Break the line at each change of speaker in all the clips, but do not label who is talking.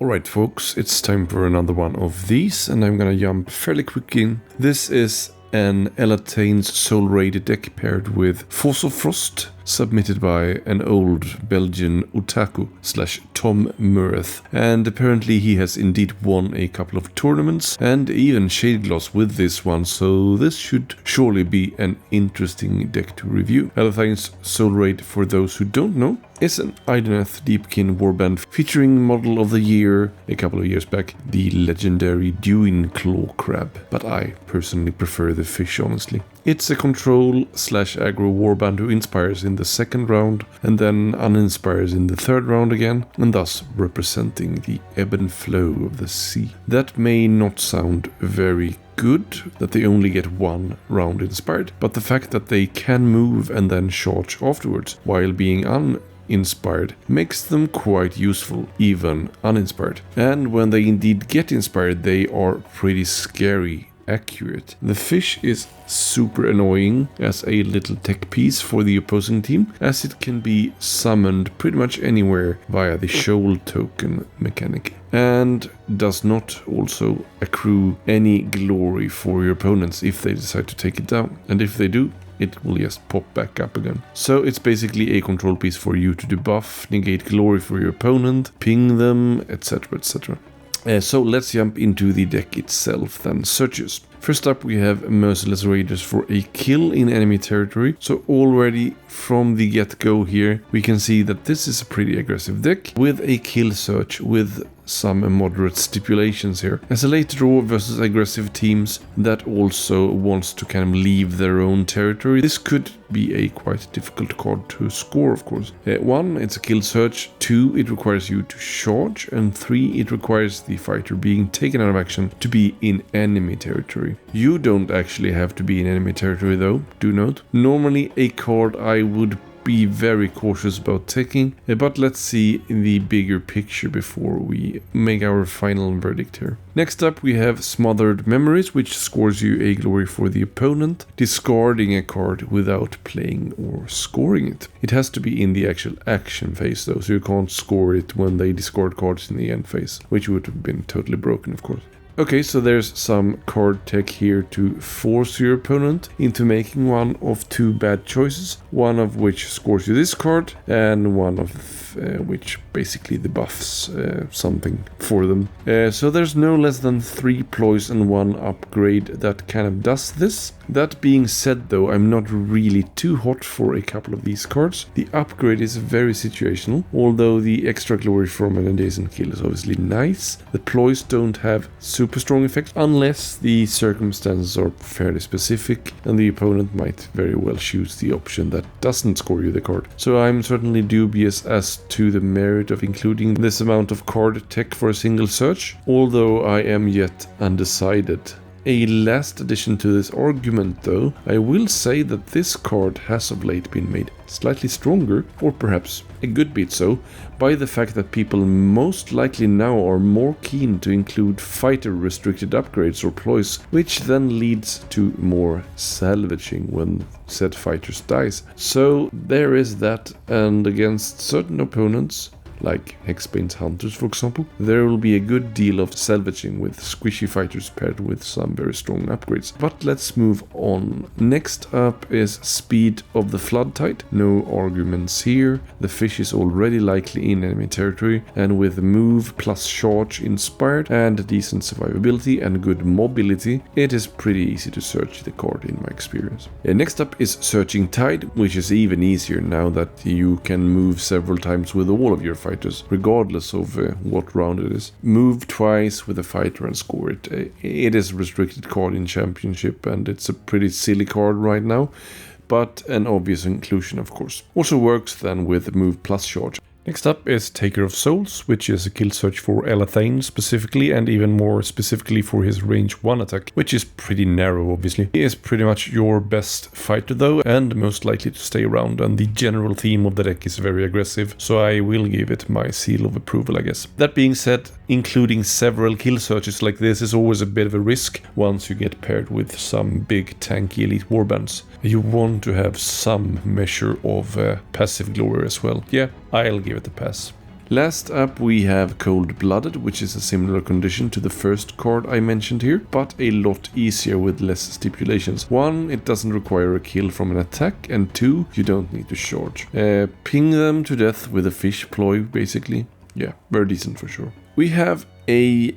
Alright folks, it's time for another one of these, and I'm gonna jump fairly quick in. This is an Elathain's Soulraid deck paired with Force of Frost, submitted by an old Belgian Otaku / Tom Mureth, and apparently he has indeed won a couple of tournaments and even Shade Gloss with this one, so this should surely be an interesting deck to review. Elathain's Soulraid, for those who don't know, is an Idoneth Deepkin warband featuring model of the year a couple of years back, the legendary Dewin Claw Crab, but I personally prefer the fish honestly. It's a control / aggro warband who inspires in the second round and then uninspires in the third round again, and thus representing the ebb and flow of the sea. That may not sound very good, that they only get one round inspired, but the fact that they can move and then charge afterwards while being uninspired makes them quite useful, even uninspired. And when they indeed get inspired, they are pretty scary accurate. The fish is super annoying as a little tech piece for the opposing team, as it can be summoned pretty much anywhere via the shoal token mechanic, and does not also accrue any glory for your opponents if they decide to take it down, and if they do, it will just pop back up again. So it's basically a control piece for you to debuff, negate glory for your opponent, ping them, etc, etc. So let's jump into the deck itself then. Searches. First up we have Merciless Raiders for a kill in enemy territory. So already from the get-go here we can see that this is a pretty aggressive deck with a kill search with some moderate stipulations here. As a late draw versus aggressive teams that also wants to kind of leave their own territory, this could be a quite difficult card to score, of course. 1, it's a kill search. 2, it requires you to charge. And 3, it requires the fighter being taken out of action to be in enemy territory. You don't actually have to be in enemy territory though, do note. Normally a card I would be very cautious about taking, but let's see the bigger picture before we make our final verdict here. Next up we have Smothered Memories, which scores you a glory for the opponent, discarding a card without playing or scoring it. It has to be in the actual action phase though, so you can't score it when they discard cards in the end phase, which would have been totally broken of course. Okay, so there's some card tech here to force your opponent into making one of 2 bad choices, one of which scores you this card, and one of which basically debuffs something for them. So there's no less than 3 ploys and 1 upgrade that kind of does this. That being said though, I'm not really too hot for a couple of these cards. The upgrade is very situational, although the extra glory from an adjacent kill is obviously nice. The ploys don't have super strong effects unless the circumstances are fairly specific, and the opponent might very well choose the option that doesn't score you the card. So I'm certainly dubious as to the merit of including this amount of card tech for a single search, although I am yet undecided. A last addition to this argument though, I will say that this card has of late been made slightly stronger, or perhaps a good bit so, by the fact that people most likely now are more keen to include fighter restricted upgrades or ploys, which then leads to more salvaging when said fighters dies. So there is that, and against certain opponents, like Hexbane's Hunters for example, there will be a good deal of salvaging with squishy fighters paired with some very strong upgrades. But let's move on. Next up is Speed of the Floodtide. No arguments here. The fish is already likely in enemy territory, and with move plus charge inspired and decent survivability and good mobility, it is pretty easy to search the card in my experience. Next up is Searching Tide, which is even easier now that you can move several times with all of your fighters, regardless of what round it is. Move twice with a fighter and score it. It is a restricted card in Championship, and it's a pretty silly card right now, but an obvious inclusion of course. Also works then with move plus charge. Next up is Taker of Souls, which is a kill search for Elathain specifically, and even more specifically for his range 1 attack, which is pretty narrow obviously. He is pretty much your best fighter though, and most likely to stay around, and the general theme of the deck is very aggressive, so I will give it my seal of approval I guess. That being said, including several kill searches like this is always a bit of a risk once you get paired with some big tanky elite warbands. You want to have some measure of passive glory as well. Yeah, I'll give it a pass. Last up we have Cold-Blooded, which is a similar condition to the first card I mentioned here, but a lot easier with less stipulations. 1, it doesn't require a kill from an attack, and 2, you don't need to charge. Ping them to death with a fish ploy, basically. Yeah, very decent for sure. We have a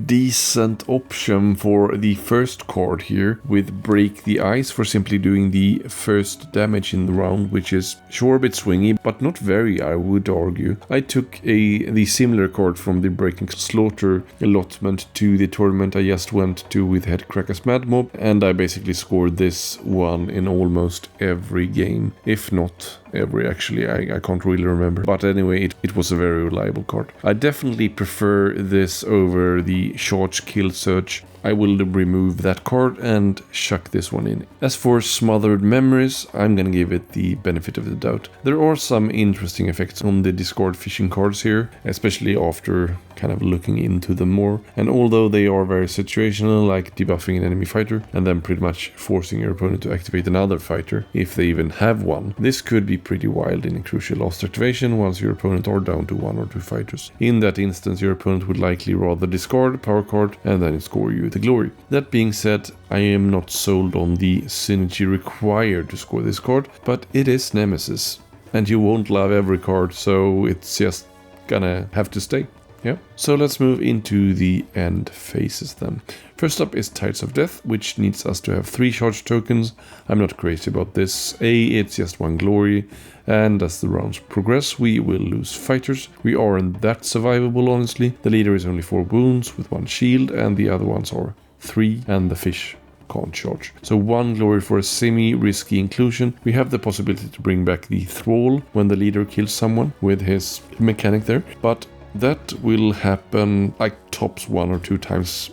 decent option for the first card here with Break the Ice for simply doing the first damage in the round, which is sure a bit swingy, but not very, I would argue. I took the similar card from the Breaking Slaughter allotment to the tournament I just went to with Headcracker's Mad Mob, and I basically scored this one in almost every game, if not every, actually. I can't really remember, but anyway, it was a very reliable card. I definitely prefer this over the Charge Kill Search. I will remove that card and chuck this one in. As for Smothered Memories, I'm gonna give it the benefit of the doubt. There are some interesting effects on the discard fishing cards here, especially after kind of looking into them more. And although they are very situational, like debuffing an enemy fighter and then pretty much forcing your opponent to activate another fighter, if they even have one, this could be pretty wild in a crucial last activation once your opponent are down to 1 or 2 fighters. In that instance, your opponent would likely rather discard a power card and then score you the glory. That being said, I am not sold on the synergy required to score this card, but it is Nemesis, and you won't love every card, so it's just gonna have to stay. Yeah. So let's move into the end phases then. First up is Tides of Death, which needs us to have 3 charge tokens. I'm not crazy about this. It's just 1 glory, and as the rounds progress, we will lose fighters. We aren't that survivable, honestly. The leader is only 4 wounds with 1 shield, and the other ones are 3, and the fish can't charge. So 1 glory for a semi-risky inclusion. We have the possibility to bring back the Thrall when the leader kills someone with his mechanic there, but that will happen like tops 1 or 2 times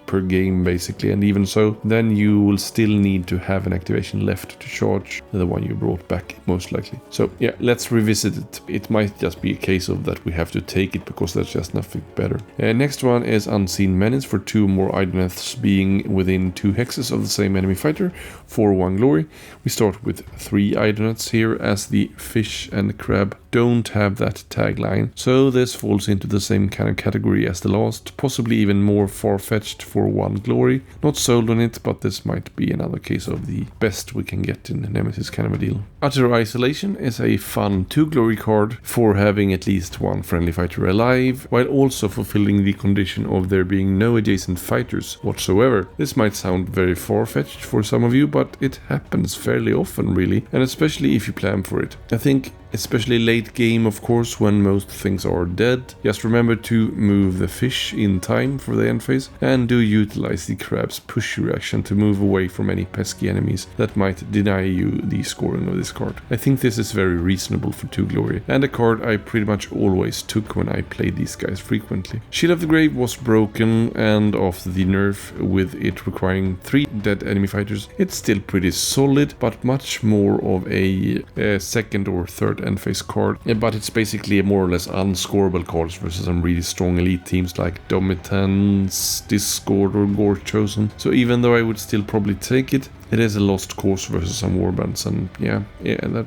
per game basically, and even so, then you will still need to have an activation left to charge the one you brought back, most likely. So yeah, let's revisit it. It might just be a case of that we have to take it because there's just nothing better. Next one is Unseen Menace for 2 more Idoneths being within 2 hexes of the same enemy fighter for 1 glory. We start with 3 Idoneths here, as the fish and crab don't have that tagline, so this falls into the same kind of category as the last, possibly even more far-fetched for 1 glory. Not sold on it, but this might be another case of the best we can get in Nemesis kind of a deal. Utter Isolation is a fun 2 glory card for having at least 1 friendly fighter alive, while also fulfilling the condition of there being no adjacent fighters whatsoever. This might sound very far-fetched for some of you, but it happens fairly often really, and especially if you plan for it. I think especially late game, of course, when most things are dead. Just remember to move the fish in time for the end phase, and do utilize the crab's push reaction to move away from any pesky enemies that might deny you the scoring of this card. I think this is very reasonable for 2 glory, and a card I pretty much always took when I played these guys frequently. Shield of the Grave was broken, and after the nerf with it requiring 3 dead enemy fighters, it's still pretty solid, but much more of a second or third end phase card, but it's basically a more or less unscorable cards versus some really strong elite teams like Domitans, Discord or Gore Chosen. So even though I would still probably take it, it is a lost cause versus some warbands, and yeah, that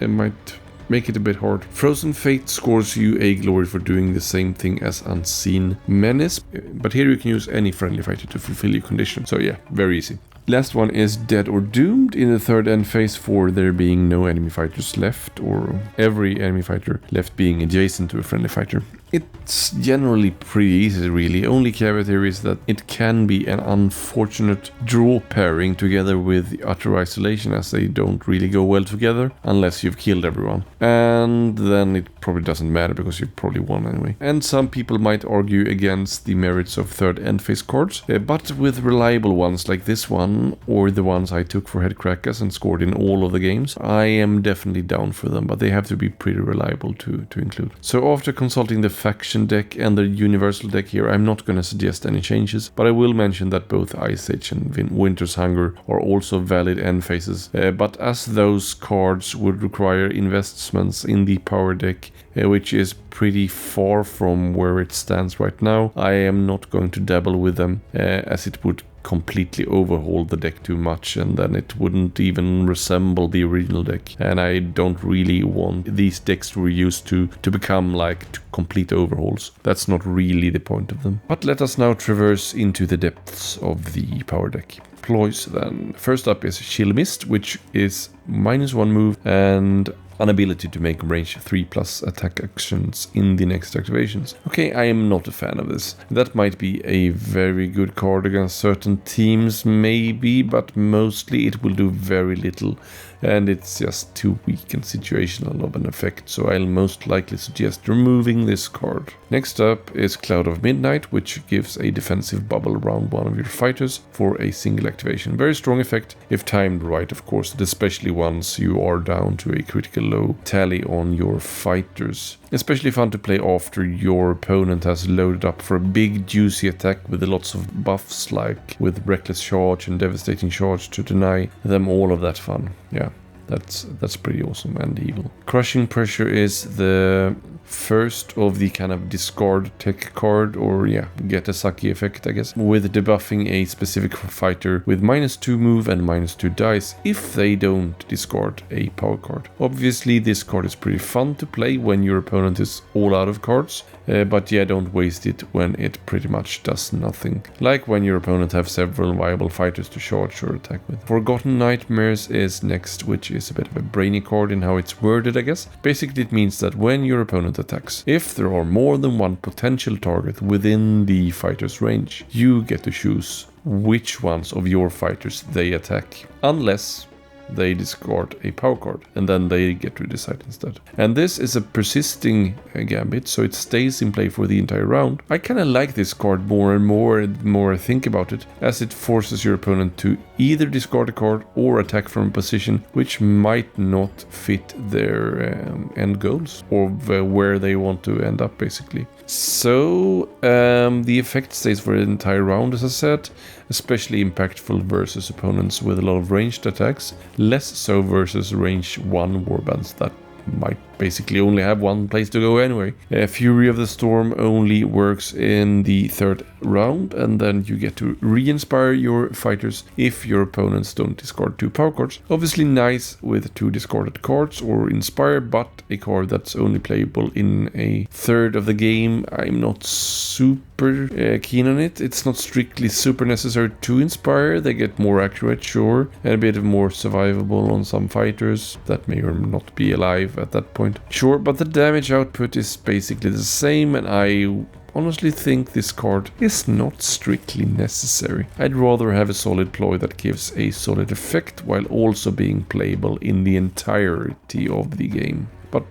it might make it a bit hard. Frozen Fate scores you a glory for doing the same thing as Unseen Menace, but here you can use any friendly fighter to fulfill your condition. So yeah, very easy. Last one is Dead or Doomed in the third end phase for there being no enemy fighters left, or every enemy fighter left being adjacent to a friendly fighter. It's generally pretty easy really. Only caveat here is that it can be an unfortunate draw pairing together with the Utter Isolation, as they don't really go well together unless you've killed everyone. And then it probably doesn't matter because you probably won anyway. And some people might argue against the merits of third end phase cards, but with reliable ones like this one, or the ones I took for Headcrackers and scored in all of the games, I am definitely down for them, but they have to be pretty reliable to include. So after consulting the faction deck and the universal deck here, I'm not going to suggest any changes, but I will mention that both Ice Age and Winter's Hunger are also valid end phases, but as those cards would require investments in the power deck, which is pretty far from where it stands right now, I am not going to dabble with them, as it would completely overhaul the deck too much, and then it wouldn't even resemble the original deck. And I don't really want these decks we're used to become like complete overhauls. That's not really the point of them. But let us now traverse into the depths of the power deck. Ploys then. First up is Chill Mist, which is -1 move and an ability to make range 3+ attack actions in the next activations. Okay, I am not a fan of this. That might be a very good card against certain teams, maybe, but mostly it will do very little, and it's just too weak and situational of an effect, so I'll most likely suggest removing this card. Next up is Cloud of Midnight, which gives a defensive bubble around one of your fighters for a single activation. Very strong effect, if timed right, of course, especially once you are down to a critical low tally on your fighters. Especially fun to play after your opponent has loaded up for a big juicy attack with lots of buffs, like with Reckless Charge and Devastating Charge to deny them all of that fun. Yeah, that's pretty awesome and evil. Crushing Pressure is the first of the kind of discard tech card, or get a sucky effect, I guess, with debuffing a specific fighter with -2 move and -2 dice if they don't discard a power card. Obviously this card is pretty fun to play when your opponent is all out of cards, but don't waste it when it pretty much does nothing, like when your opponent have several viable fighters to charge or attack with. Forgotten Nightmares is next, which is a bit of a brainy card in how it's worded, I guess. Basically it means that when your opponent attacks, if there are more than one potential target within the fighter's range, you get to choose which ones of your fighters they attack, unless they discard a power card, and then they get to decide instead. And this is a persisting gambit, so it stays in play for the entire round. I kind of like this card more and more I think about it, as it forces your opponent to either discard a card or attack from a position which might not fit their end goals, or where they want to end up, basically. So the effect stays for the entire round, as I said, especially impactful versus opponents with a lot of ranged attacks, less so versus range 1 warbands that might basically only have one place to go anyway. Fury of the Storm only works in the 3rd round, and then you get to re-inspire your fighters if your opponents don't discard 2 power cards. Obviously nice with 2 discarded cards or inspire, but a card that's only playable in a third of the game. I'm not super keen on it. It's not strictly super necessary to inspire. They get more accurate, sure, and a bit more survivable on some fighters that may or not be alive at that point. Sure, but the damage output is basically the same, and I honestly think this card is not strictly necessary. I'd rather have a solid ploy that gives a solid effect while also being playable in the entirety of the game. But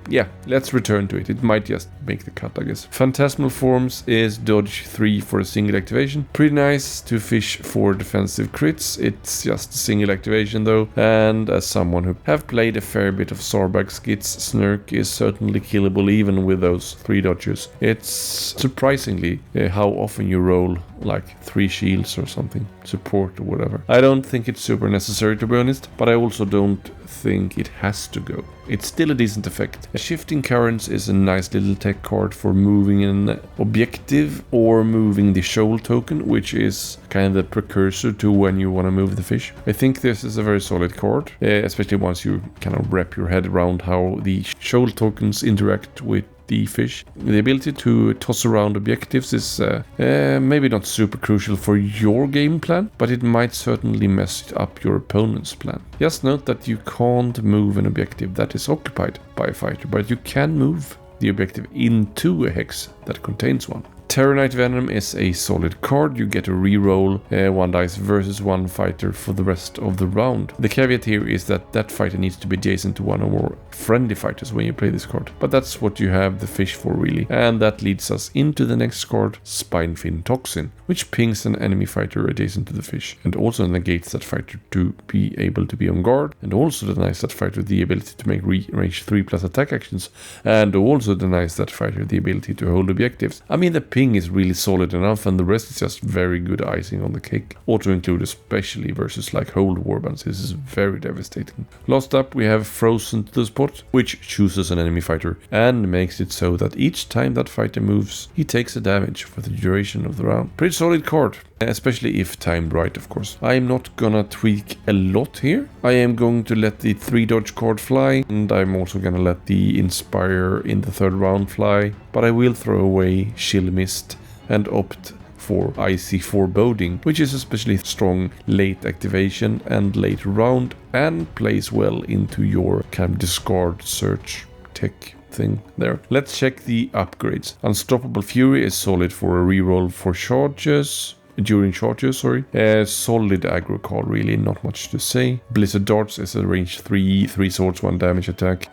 let's return to it. It might just make the cut, I guess. Phantasmal Forms is dodge 3 for a single activation. Pretty nice to fish for defensive crits. It's just a single activation though, and as someone who have played a fair bit of Sarbag skits, Snurk is certainly killable even with those 3 dodges. It's surprisingly how often you roll like 3 shields or something, support or whatever. I don't think it's super necessary, to be honest, but I also don't think it has to go. It's still a decent effect. Shifting Currents is a nice little tech card for moving an objective or moving the shoal token, which is kind of the precursor to when you want to move the fish. I think this is a very solid card, especially once you kind of wrap your head around how the shoal tokens interact with the fish. The ability to toss around objectives is maybe not super crucial for your game plan, but it might certainly mess up your opponent's plan. Just note that you can't move an objective that is occupied by a fighter, but you can move the objective into a hex that contains one. Terranite Venom is a solid card. You get to reroll 1 dice versus 1 fighter for the rest of the round. The caveat here is that that fighter needs to be adjacent to 1 or more friendly fighters when you play this card. But that's what you have the fish for, really. And that leads us into the next card, Spinefin Toxin, which pings an enemy fighter adjacent to the fish, and also negates that fighter to be able to be on guard, and also denies that fighter the ability to make range 3+ attack actions, and also denies that fighter the ability to hold objectives. I mean, the ping is really solid enough, and the rest is just very good icing on the cake. Auto include especially versus like hold warbands. This is very devastating. Last up we have Frozen to the Spot, which chooses an enemy fighter and makes it so that each time that fighter moves, he takes a damage for the duration of the round. Pretty solid card, especially if timed right, of course. I'm not gonna tweak a lot here. I am going to let the 3 dodge card fly, and I'm also gonna let the Inspire in the third round fly, but I will throw away Chill Mist and opt for Icy Foreboding, which is especially strong late activation and late round, and plays well into your kind of discard search tech thing there. Let's check the upgrades. Unstoppable Fury is solid for a reroll for charges. During charges, sorry. Solid aggro card, really, not much to say. Blizzard Darts is a range 3 swords, 1 damage attack,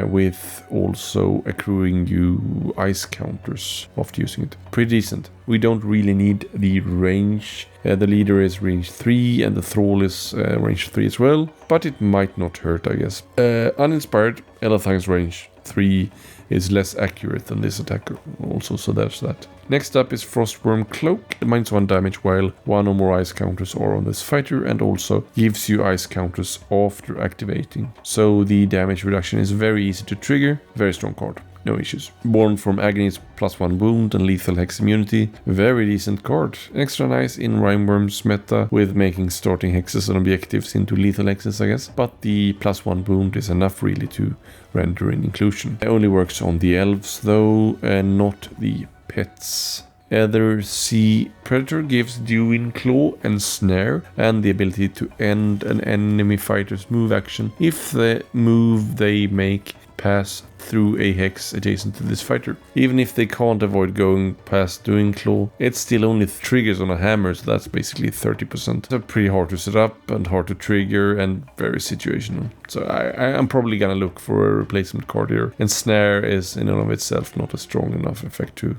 with also accruing you ice counters after using it. Pretty decent. We don't really need the range. The leader is range 3 and the thrall is range 3 as well, but it might not hurt, I guess. Uninspired, Elathain's range 3 is less accurate than this attacker also, so there's that. Next up is Frostworm Cloak. It -1 damage while 1 or more ice counters are on this fighter, and also gives you ice counters after activating. So the damage reduction is very easy to trigger. Very strong card. No issues. Born from Agony's +1 wound and lethal hex immunity. Very decent card. Extra nice in Rhymeworm's meta with making starting hexes and objectives into lethal hexes, I guess. But the +1 wound is enough really to render an inclusion. It only works on the elves though, and not the pets. Either Sea Predator gives Dewin Claw and Snare, and the ability to end an enemy fighter's move action if the move they make pass through a hex adjacent to this fighter. Even if they can't avoid going past Dewin Claw, it still only triggers on a hammer, so that's basically 30%. So pretty hard to set up and hard to trigger and very situational. So I'm probably gonna look for a replacement card here. And Snare is in and of itself not a strong enough effect to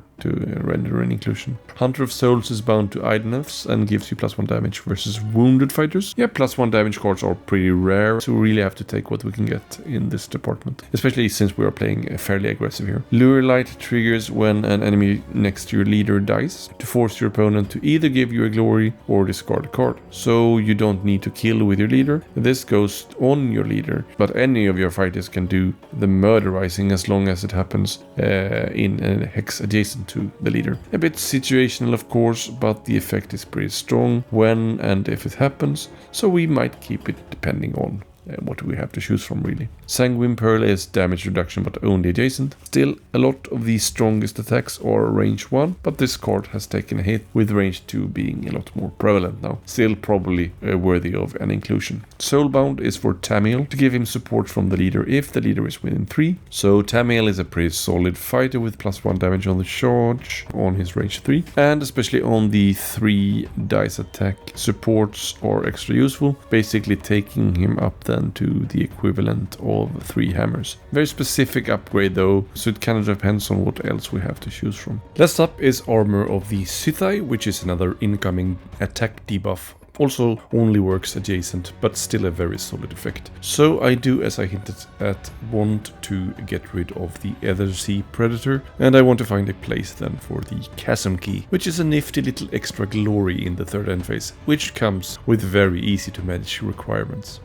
render an inclusion. Hunter of Souls is bound to Idoneths and gives you +1 damage versus wounded fighters. Yeah, +1 damage cards are pretty rare, so we really have to take what we can get in this department, especially since we are playing fairly aggressive here. Lure Light triggers when an enemy next to your leader dies, to force your opponent to either give you a glory or discard a card. So you don't need to kill with your leader. This goes on your leader, but any of your fighters can do the murderizing as long as it happens in a hex adjacent to the leader. A bit situational, of course, but the effect is pretty strong when and if it happens, so we might keep it depending on what we have to choose from, really. Sanguine Pearl is damage reduction but only adjacent. Still, a lot of the strongest attacks are range 1, but this card has taken a hit, with range 2 being a lot more prevalent now. Still probably worthy of an inclusion. Soulbound is for Tamiel, to give him support from the leader if the leader is within 3. So Tamiel is a pretty solid fighter with +1 damage on the charge on his range 3, and especially on the 3 dice attack supports are extra useful, basically taking him up then to the equivalent of 3 hammers. Very specific upgrade though, so it kind of depends on what else we have to choose from. Last up is Armor of the Sithai, which is another incoming attack debuff. Also only works adjacent, but still a very solid effect. So I do, as I hinted at, want to get rid of the Ether Sea Predator, and I want to find a place then for the Chasm Key, which is a nifty little extra glory in the third end phase, which comes with very easy to manage requirements.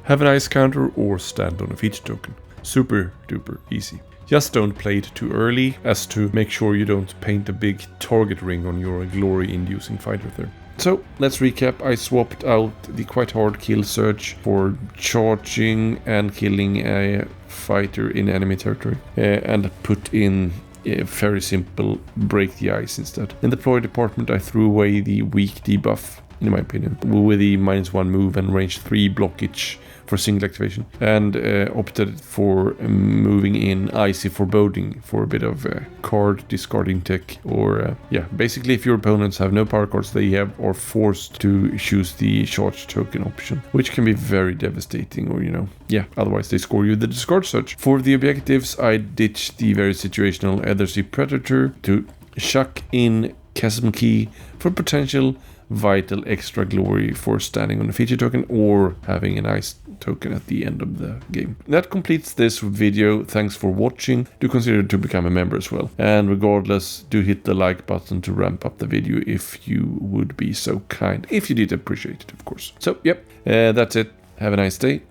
Have an ice counter or stand on a feature token. Super duper easy. Just don't play it too early, as to make sure you don't paint a big target ring on your glory inducing fighter there. So let's recap. I swapped out the quite hard kill surge for charging and killing a fighter in enemy territory, and put in a very simple break the ice instead. In the deploy department I threw away the weak debuff, in my opinion, with the -1 move and range 3 blockage for single activation, and opted for moving in Icy Foreboding for a bit of card discarding tech, or basically if your opponents have no power cards, they are forced to choose the charge token option, which can be very devastating, or otherwise they score you the discard search. For the objectives, I ditched the very situational Ether Sea Predator to chuck in Chasm Key for potential vital extra glory for standing on a feature token or having a nice token at the end of the game. That completes this video. Thanks for watching. Do consider to become a member as well. And regardless, do hit the like button to ramp up the video if you would be so kind. If you did appreciate it, of course. So, yep, that's it. Have a nice day.